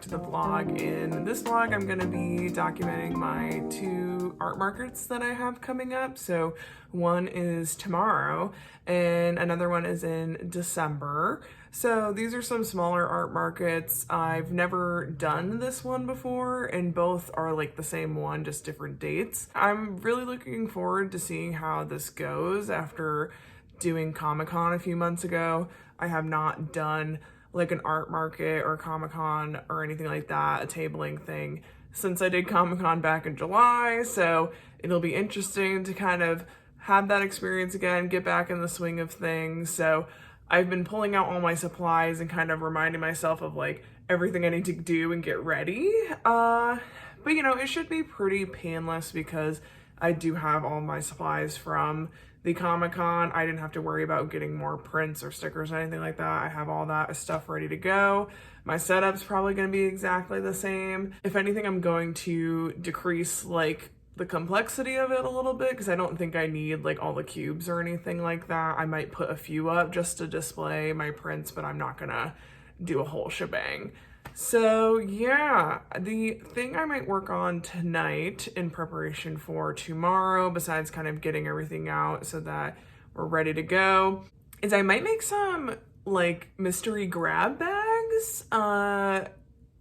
to the vlog. In this vlog, I'm gonna be documenting my 2 art markets that I have coming up. So one is tomorrow and another one is in December. So these are some smaller art markets. I've never done this one before, and both are like the same one, just different dates. I'm really looking forward to seeing how this goes after doing Comic-Con a few months ago. I have not done like an art market or Comic-Con or anything like that, a tabling thing, since I did Comic-Con back in July. So it'll be interesting to kind of have that experience again, get back in the swing of things. So I've been pulling out all my supplies and kind of reminding myself of like everything I need to do and get ready. But you know, it should be pretty painless because I do have all my supplies from the Comic-Con. I didn't have to worry about getting more prints or stickers or anything like that. I have all that stuff ready to go. My setup's probably going to be exactly the same. If anything, I'm going to decrease like the complexity of it a little bit because I don't think I need like all the cubes or anything like that. I might put a few up just to display my prints, but I'm not gonna do a whole shebang. So yeah, the thing I might work on tonight in preparation for tomorrow, besides kind of getting everything out so that we're ready to go, is I might make some like mystery grab bags.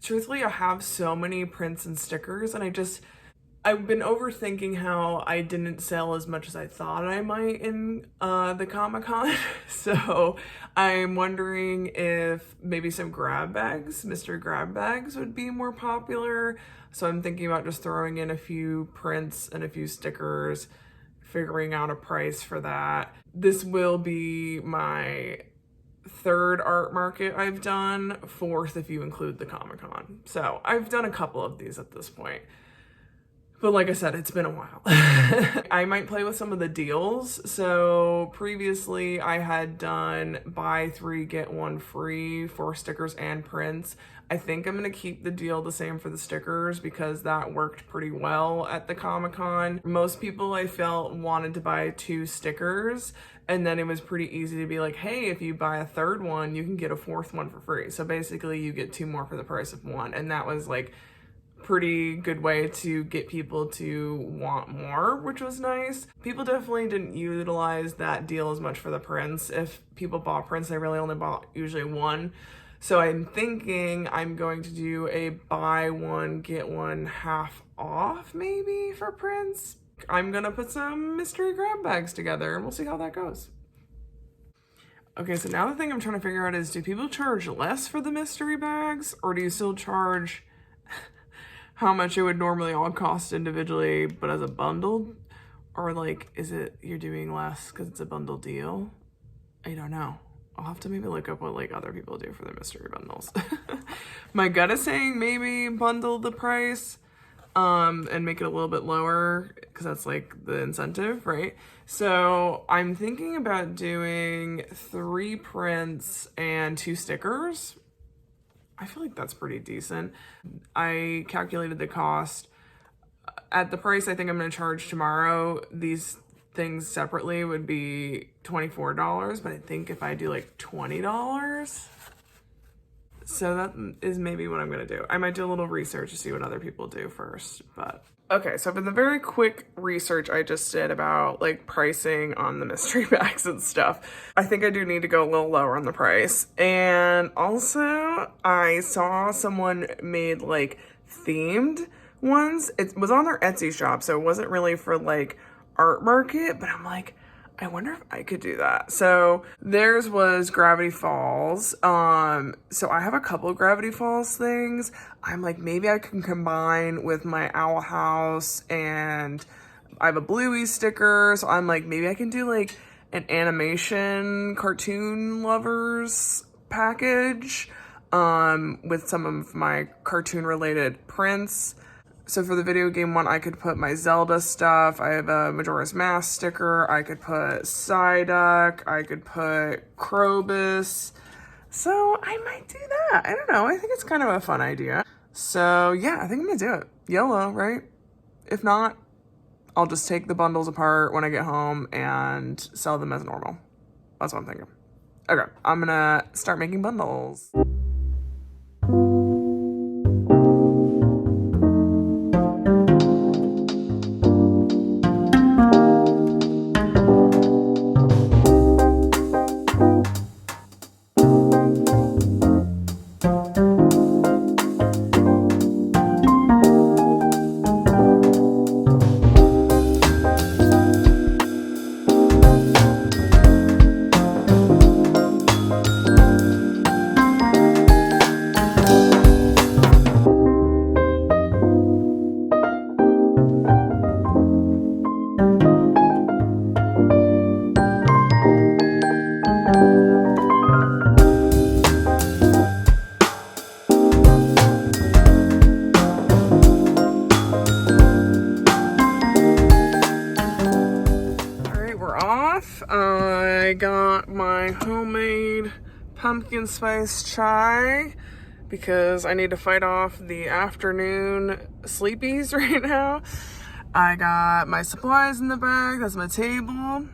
Truthfully, I have so many prints and stickers and I've been overthinking how I didn't sell as much as I thought I might in the Comic-Con. So I'm wondering if maybe some grab bags, mystery grab bags would be more popular. So I'm thinking about just throwing in a few prints and a few stickers, figuring out a price for that. This will be my 3rd art market I've done, 4th if you include the Comic-Con. So I've done a couple of these at this point. But like I said, it's been a while. I might play with some of the deals. So previously I had done buy 3, get 1 free for stickers and prints. I think I'm gonna keep the deal the same for the stickers because that worked pretty well at the Comic-Con. Most people I felt wanted to buy 2 stickers, and then it was pretty easy to be like, hey, if you buy a 3rd one, you can get a 4th one for free. So basically you get 2 more for the price of 1. And that was like pretty good way to get people to want more, which was nice. People definitely didn't utilize that deal as much for the prints. If people bought prints, they really only bought usually 1. So I'm thinking I'm going to do a buy 1, get 1 half off maybe for prints. I'm gonna put some mystery grab bags together and we'll see how that goes. Okay, so now the thing I'm trying to figure out is, do people charge less for the mystery bags, or do you still charge how much it would normally all cost individually, but as a bundle? Or like, is it you're doing less because it's a bundle deal? I don't know. I'll have to maybe look up what like other people do for their mystery bundles. My gut is saying maybe bundle the price and make it a little bit lower because that's like the incentive, right? So I'm thinking about doing 3 prints and 2 stickers. I feel like that's pretty decent. I calculated the cost. At the price I think I'm going to charge tomorrow, these things separately would be $24, but I think if I do like $20, so that is maybe what I'm going to do. I might do a little research to see what other people do first, but okay, so for the very quick research I just did about like pricing on the mystery bags and stuff, I think I do need to go a little lower on the price. And also I saw someone made like themed ones. It was on their Etsy shop, so it wasn't really for like art market, but I'm like, I wonder if I could do that. So theirs was Gravity Falls. So I have a couple of Gravity Falls things. I'm like, maybe I can combine with my Owl House, and I have a Bluey sticker. So I'm like, maybe I can do like an animation cartoon lovers package with some of my cartoon related prints. So for the video game one, I could put my Zelda stuff. I have a Majora's Mask sticker. I could put Psyduck. I could put Krobus. So I might do that. I don't know. I think it's kind of a fun idea. So yeah, I think I'm gonna do it. YOLO, right? If not, I'll just take the bundles apart when I get home and sell them as normal. That's what I'm thinking. Okay, I'm gonna start making bundles. I got my homemade pumpkin spice chai because I need to fight off the afternoon sleepies right now. I got my supplies in the bag. That's my table.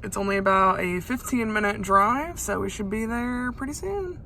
It's only about a 15-minute drive, so we should be there pretty soon.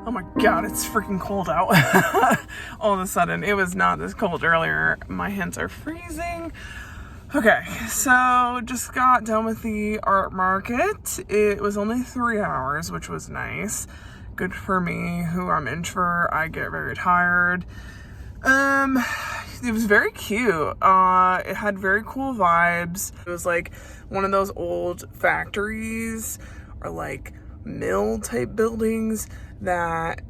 Oh my god, it's freaking cold out. All of a sudden, it was not this cold earlier. My hands are freezing. Okay, so just got done with the art market. It was only 3 hours, which was nice. Good for me, who I'm introvert. I get very tired. It was very cute. It had very cool vibes. It was like one of those old factories or like mill type buildings that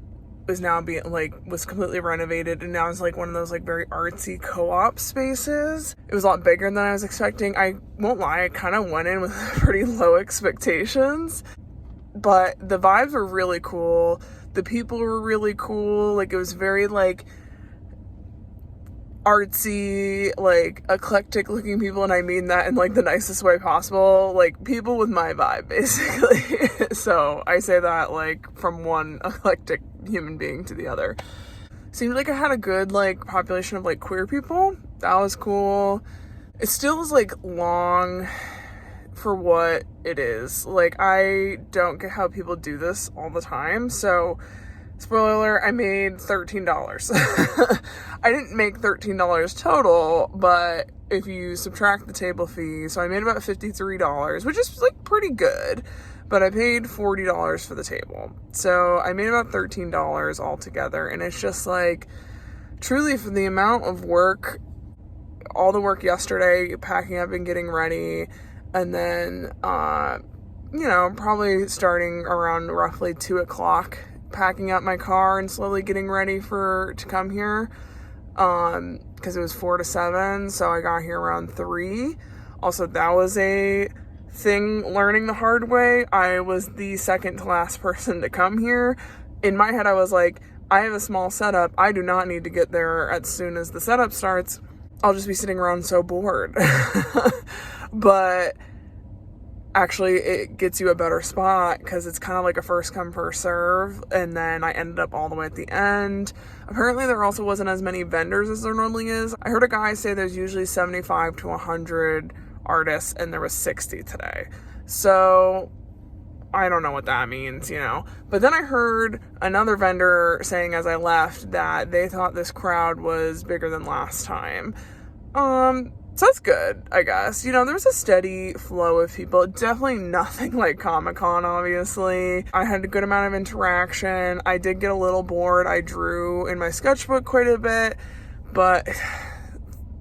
was now being was completely renovated, and now it's like one of those like very artsy co-op spaces. It was a lot bigger than I was expecting. I won't lie, I kind of went in with pretty low expectations, but the vibes were really cool. The people were really cool. Like, it was very like artsy, like eclectic looking people, and I mean that in like the nicest way possible. Like, people with my vibe, basically. So I say that like from one eclectic human being to the other. Seemed like I had a good like population of like queer people. That was cool. It still is like long for what it is. Like, I don't get how people do this all the time. So spoiler alert, I made $13. I didn't make $13 total, but if you subtract the table fee, so I made about $53, which is like pretty good, but I paid $40 for the table. So I made about $13 altogether, and it's just like, truly, for the amount of work, all the work yesterday, packing up and getting ready, and then, probably starting around roughly 2 o'clock, packing up my car and slowly getting ready to come here, because it was 4 to 7, so I got here around 3. Also, that was a thing, learning the hard way. I was the second to last person to come here. In my head, I was like, I have a small setup. I do not need to get there as soon as the setup starts. I'll just be sitting around so bored. But actually, it gets you a better spot because it's kind of like a first come, first serve. And then I ended up all the way at the end. Apparently, there also wasn't as many vendors as there normally is. I heard a guy say there's usually 75 to 100 artists, and there was 60 today. So I don't know what that means, But then I heard another vendor saying as I left that they thought this crowd was bigger than last time. So that's good, I guess. There's a steady flow of people. Definitely nothing like Comic-Con, obviously. I had a good amount of interaction. I did get a little bored. I drew in my sketchbook quite a bit, but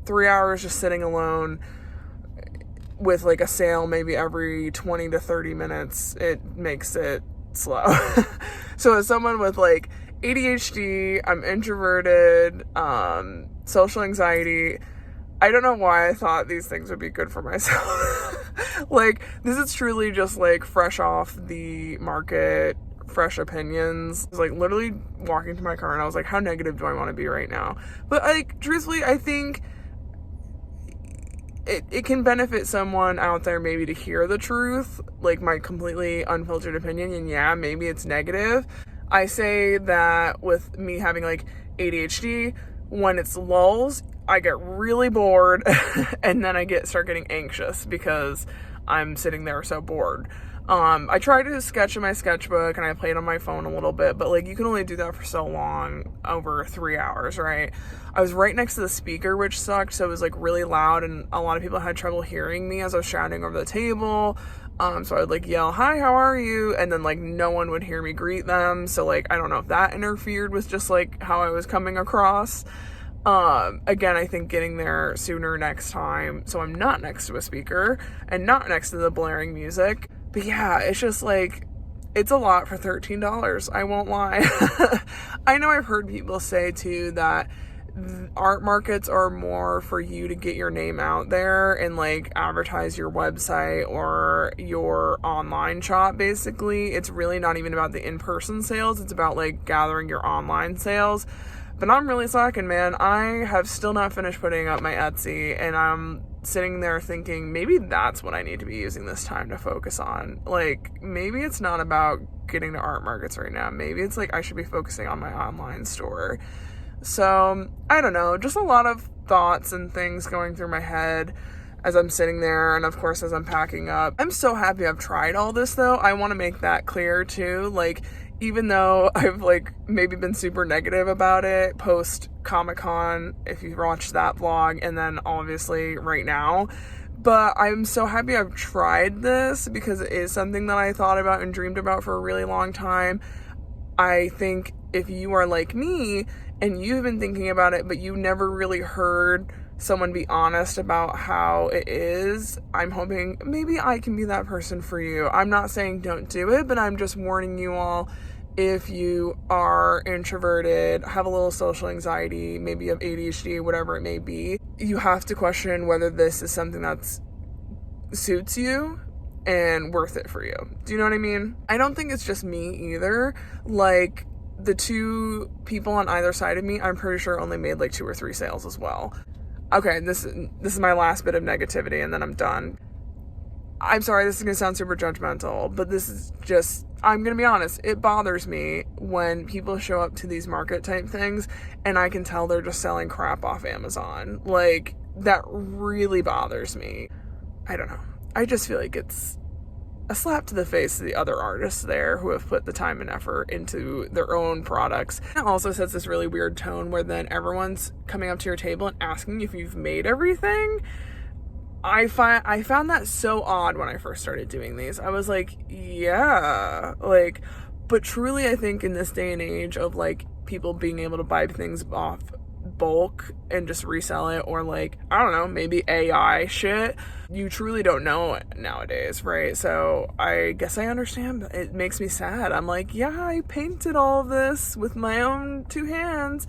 3 hours just sitting alone with like a sale maybe every 20 to 30 minutes, it makes it slow. So as someone with like ADHD, I'm introverted, social anxiety, I don't know why I thought these things would be good for myself. Like, this is truly just like fresh off the market, fresh opinions. I was like literally walking to my car and I was like, how negative do I want to be right now? But like, truthfully, I think it can benefit someone out there maybe to hear the truth, like my completely unfiltered opinion, and yeah, maybe it's negative. I say that with me having like ADHD, when it's lulls, I get really bored and then I start getting anxious because I'm sitting there so bored. I tried to sketch in my sketchbook and I played on my phone a little bit, but like you can only do that for so long, over 3 hours, right? I was right next to the speaker, which sucked, so it was like really loud and a lot of people had trouble hearing me as I was shouting over the table. So I would like yell, "Hi, how are you?" And then like no one would hear me greet them. So like I don't know if that interfered with just like how I was coming across. Again, I think getting there sooner next time so I'm not next to a speaker and not next to the blaring music. But yeah, it's just like, it's a lot for $13. I won't lie. I know I've heard people say too that art markets are more for you to get your name out there and like advertise your website or your online shop. Basically, it's really not even about the in-person sales. It's about like gathering your online sales. But I'm really slacking, man. I have still not finished putting up my Etsy, and I'm sitting there thinking maybe that's what I need to be using this time to focus on. Like, maybe it's not about getting to art markets right now. Maybe it's like I should be focusing on my online store. So, I don't know. Just a lot of thoughts and things going through my head as I'm sitting there, and of course as I'm packing up. I'm so happy I've tried all this, though. I want to make that clear, too. Like, even though I've like maybe been super negative about it post Comic-Con, if you watched that vlog, and then obviously right now, but I'm so happy I've tried this because it is something that I thought about and dreamed about for a really long time. I think if you are like me and you've been thinking about it, but you never really heard someone be honest about how it is, I'm hoping maybe I can be that person for you. I'm not saying don't do it, but I'm just warning you all, if you are introverted, have a little social anxiety, maybe have ADHD, whatever it may be, you have to question whether this is something that suits you and worth it for you. Do you know what I mean? I don't think it's just me either. Like, the two people on either side of me, I'm pretty sure only made like 2 or 3 sales as well. Okay, this is my last bit of negativity and then I'm done. I'm sorry, this is going to sound super judgmental, but this is just, I'm going to be honest, it bothers me when people show up to these market type things and I can tell they're just selling crap off Amazon. Like, that really bothers me. I don't know. I just feel like it's a slap to the face of the other artists there who have put the time and effort into their own products. It also sets this really weird tone where then everyone's coming up to your table and asking if you've made everything. I found that so odd when I first started doing these. I was like, yeah, like, but truly I think in this day and age of like people being able to buy things off bulk and just resell it, or like, I don't know, maybe AI shit, you truly don't know it nowadays, right? So I guess I understand, but it makes me sad. I'm like, yeah, I painted all of this with my own 2 hands.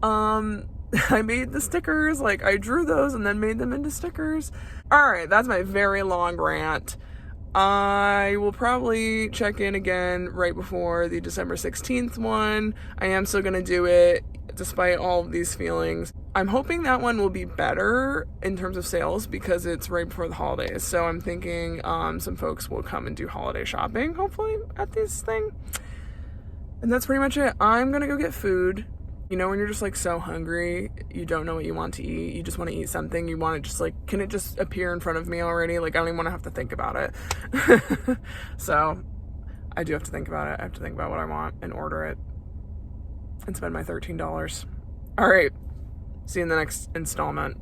I made the stickers, like I drew those and then made them into stickers. All right, that's my very long rant. I will probably check in again right before the December 16th one. I am still gonna do it despite all of these feelings. I'm hoping that one will be better in terms of sales because it's right before the holidays. So I'm thinking some folks will come and do holiday shopping, hopefully, at this thing. And that's pretty much it. I'm gonna go get food. You know, when you're just like so hungry, you don't know what you want to eat, you just want to eat something, you want to just like, can it just appear in front of me already? Like, I don't even want to have to think about it. So I do have to think about it. I have to think about what I want and order it and spend my $13. All right, see you in the next installment.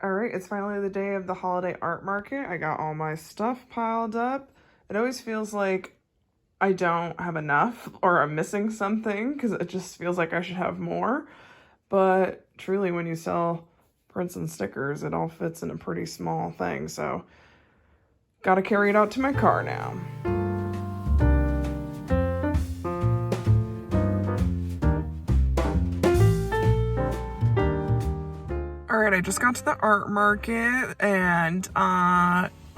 All right, it's finally the day of the holiday art market. I got all my stuff piled up. It always feels like I don't have enough or I'm missing something because it just feels like I should have more. But truly, when you sell prints and stickers, it all fits in a pretty small thing. So gotta carry it out to my car now. All right, I just got to the art market and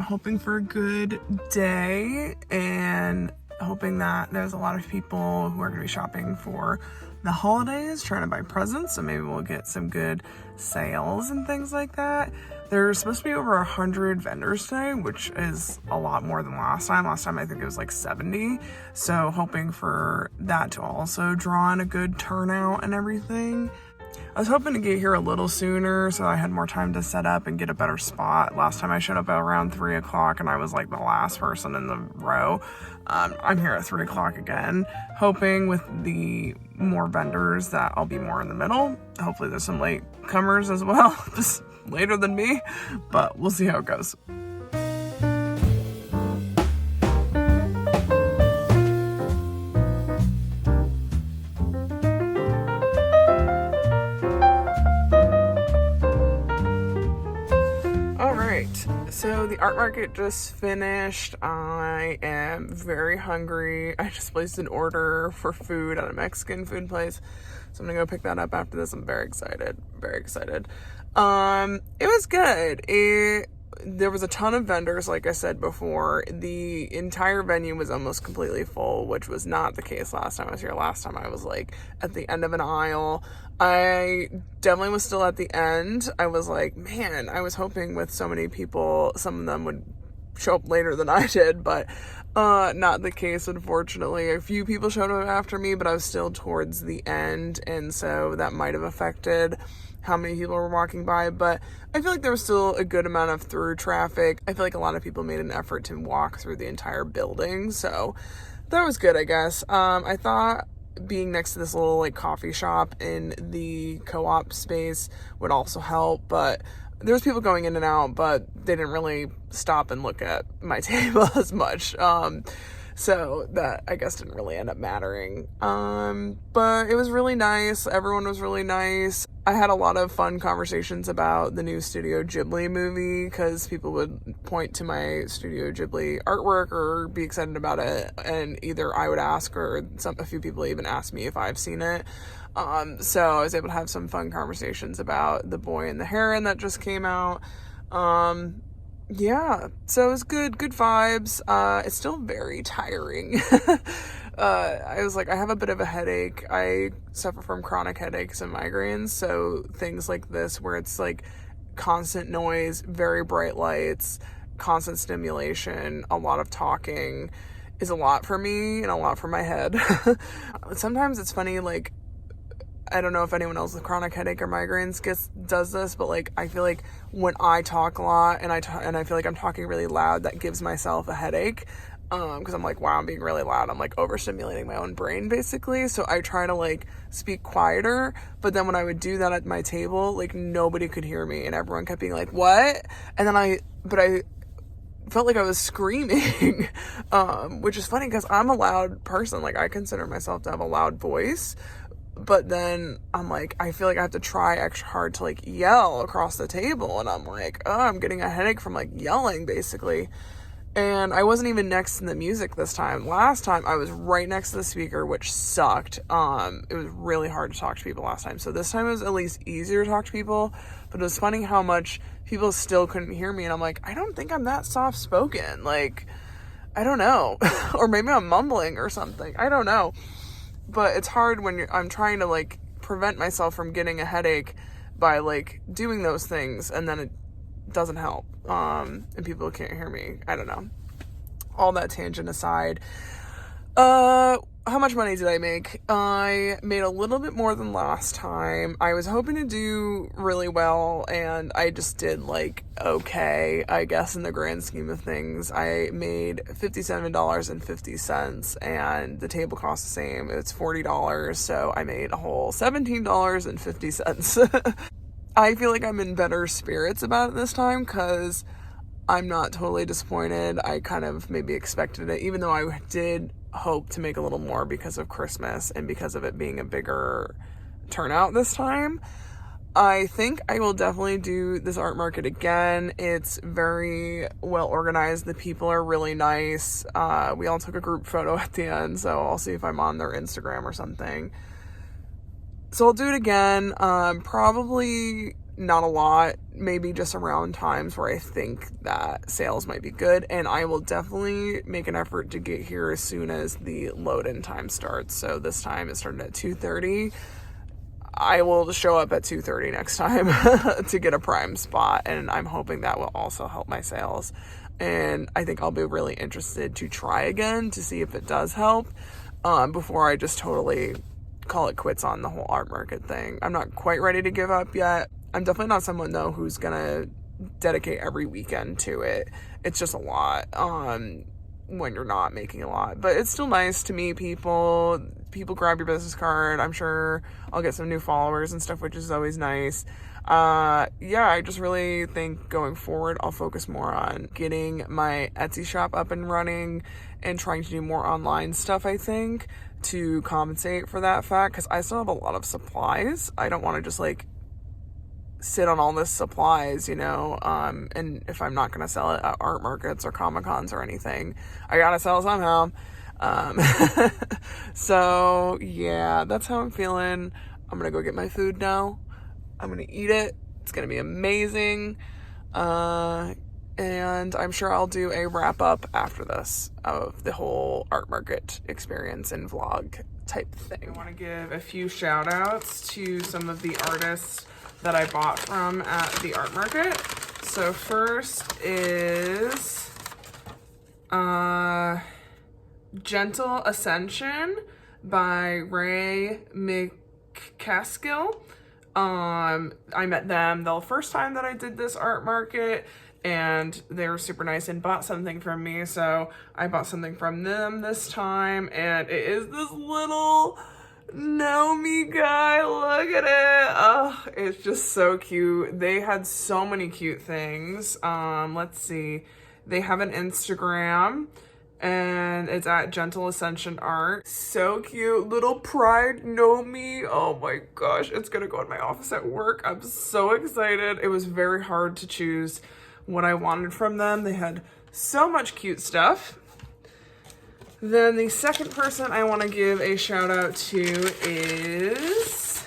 hoping for a good day and hoping that there's a lot of people who are going to be shopping for the holidays, trying to buy presents, so maybe we'll get some good sales and things like that. There's supposed to be over 100 vendors today, which is a lot more than last time. Last time I think it was like 70, so hoping for that to also draw in a good turnout and everything. I was hoping to get here a little sooner so I had more time to set up and get a better spot. Last time I showed up at around 3 o'clock and I was like the last person in the row. I'm here at 3 o'clock again, hoping with the more vendors that I'll be more in the middle. Hopefully there's some late comers as well, just later than me, but we'll see how it goes. So the art market just finished. I am very hungry. I just placed an order for food at a Mexican food place. So I'm gonna go pick that up after this. I'm very excited. Very excited. It was good. There was a ton of vendors, like I said before. The entire venue was almost completely full, which was not the case last time I was here. Last time I was like at the end of an aisle. I definitely was still at the end. I was like, man, I was hoping with so many people, some of them would show up later than I did, but not the case, unfortunately. A few people showed up after me, but I was still towards the end, and so that might have affected how many people were walking by, but I feel like there was still a good amount of through traffic. I feel like a lot of people made an effort to walk through the entire building, so that was good, I guess. I thought being next to this little like coffee shop in the co-op space would also help, but there was people going in and out, but they didn't really stop and look at my table as much. So that, I guess, didn't really end up mattering. But it was really nice. Everyone was really nice. I had a lot of fun conversations about the new Studio Ghibli movie because people would point to my Studio Ghibli artwork or be excited about it, and either I would ask or a few people even asked me if I've seen it. So I was able to have some fun conversations about The Boy and the Heron that just came out. Yeah, so it was good vibes. It's still very tiring. I was like, I have a bit of a headache. I suffer from chronic headaches and migraines, so things like this where it's like constant noise, very bright lights, constant stimulation, a lot of talking is a lot for me and a lot for my head. Sometimes it's funny, like, I don't know if anyone else with chronic headache or migraines does this, but like I feel like when I talk a lot and I feel like I'm talking really loud, that gives myself a headache. Because I'm like, wow, I'm being really loud. I'm like overstimulating my own brain basically. So I try to like speak quieter, but then when I would do that at my table, like nobody could hear me and everyone kept being like, what? And then I felt like I was screaming, which is funny because I'm a loud person. Like I consider myself to have a loud voice. But then I'm like, I feel like I have to try extra hard to like yell across the table. And I'm like, oh, I'm getting a headache from like yelling basically. And I wasn't even next to the music this time. Last time I was right next to the speaker, which sucked. It was really hard to talk to people last time. So this time it was at least easier to talk to people. But it was funny how much people still couldn't hear me. And I'm like, I don't think I'm that soft spoken. Like, I don't know. Or maybe I'm mumbling or something. I don't know. But it's hard when I'm trying to like prevent myself from getting a headache by like doing those things, and then it doesn't help, and people can't hear me. I don't know. All that tangent aside, how much money did I make? I made a little bit more than last time. I was hoping to do really well, and I just did like okay, I guess, in the grand scheme of things. I made $57.50, and the table cost the same. It's $40, so I made a whole $17.50. I feel like I'm in better spirits about it this time because I'm not totally disappointed. I kind of maybe expected it, even though I did hope to make a little more because of Christmas and because of it being a bigger turnout this time. I think I will definitely do this art market again. It's very well organized. The people are really nice. We all took a group photo at the end, so I'll see if I'm on their Instagram or something. So I'll do it again. Probably not a lot, maybe just around times where I think that sales might be good, and I will definitely make an effort to get here as soon as the load-in time starts. So this time it started at 2:30. I will show up at 2:30 next time to get a prime spot, and I'm hoping that will also help my sales. And I think I'll be really interested to try again to see if it does help, before I just totally call it quits on the whole art market thing. I'm not quite ready to give up yet. I'm definitely not someone though who's gonna dedicate every weekend to it. It's just a lot when you're not making a lot, but it's still nice to meet people. People grab your business card. I'm sure I'll get some new followers and stuff, which is always nice. Yeah, I just really think going forward, I'll focus more on getting my Etsy shop up and running and trying to do more online stuff, I think, to compensate for that fact, because I still have a lot of supplies. I don't want to just like sit on all this supplies, you know, and if I'm not going to sell it at art markets or Comic-Cons or anything, I gotta sell it somehow. So yeah, that's how I'm feeling. I'm gonna go get my food now. I'm gonna eat it. It's gonna be amazing. And I'm sure I'll do a wrap up after this of the whole art market experience and vlog type thing. I want to give a few shout outs to some of the artists that I bought from at the art market. So first is Gentle Ascension by Ray McCaskill. I met them the first time that I did this art market, and they were super nice and bought something from me, so I bought something from them this time, and it is this little Naomi guy. Look at it. Oh, it's just so cute. They had so many cute things. Let's see. They have an Instagram, and it's at Gentle Ascension Art. So cute. Little Pride Naomi. Oh my gosh. It's gonna go in my office at work. I'm so excited. It was very hard to choose what I wanted from them. They had so much cute stuff. Then the second person I want to give a shout out to is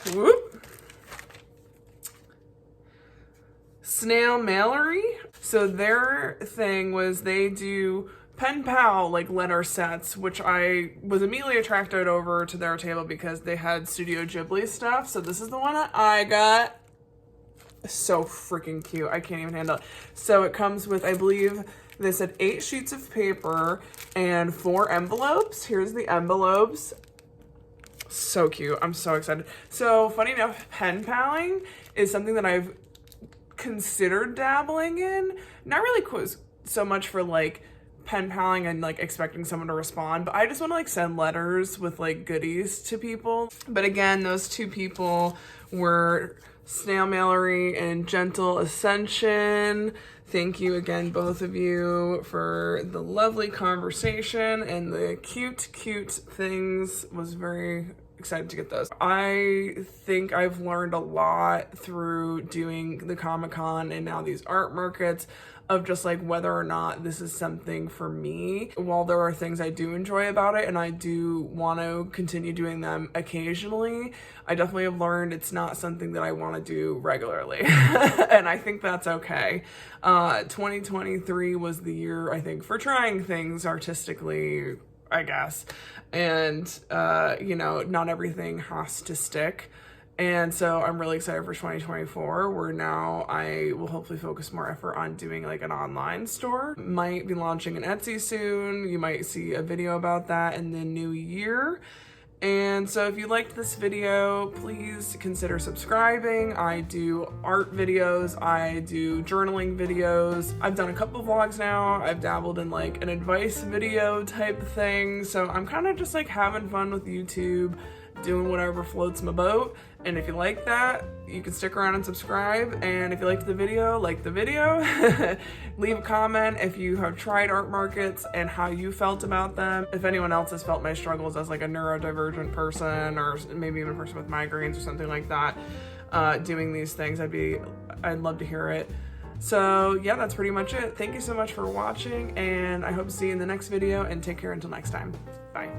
Snail Mailery. So their thing was they do pen pal like letter sets, which I was immediately attracted over to their table because they had Studio Ghibli stuff. So this is the one that I got. So freaking cute. I can't even handle it. So it comes with, I believe they said 8 sheets of paper and 4 envelopes. Here's the envelopes. So cute. I'm so excited. So funny enough, pen paling is something that I've considered dabbling in. Not really so much for like pen paling and like expecting someone to respond, but I just want to like send letters with like goodies to people. But again, those two people were Snail Mailery and Gentle Ascension. Thank you again, both of you, for the lovely conversation and the cute things. Was very excited to get those. I think I've learned a lot through doing the Comic-Con and now these art markets of just like whether or not this is something for me. While there are things I do enjoy about it and I do want to continue doing them occasionally, I definitely have learned it's not something that I want to do regularly. And I think that's okay. 2023 was the year, I think, for trying things artistically, I guess. And, you know, not everything has to stick. And so I'm really excited for 2024, where now I will hopefully focus more effort on doing like an online store. Might be launching an Etsy soon. You might see a video about that in the new year. And so if you liked this video, please consider subscribing. I do art videos, I do journaling videos. I've done a couple vlogs now. I've dabbled in like an advice video type thing. So I'm kind of just like having fun with YouTube, doing whatever floats my boat. And if you like that, you can stick around and subscribe. And if you liked the video, like the video. Leave a comment if you have tried art markets and how you felt about them. If anyone else has felt my struggles as like a neurodivergent person, or maybe even a person with migraines or something like that, doing these things, I'd love to hear it. So yeah, that's pretty much it. Thank you so much for watching, and I hope to see you in the next video, and take care until next time. Bye.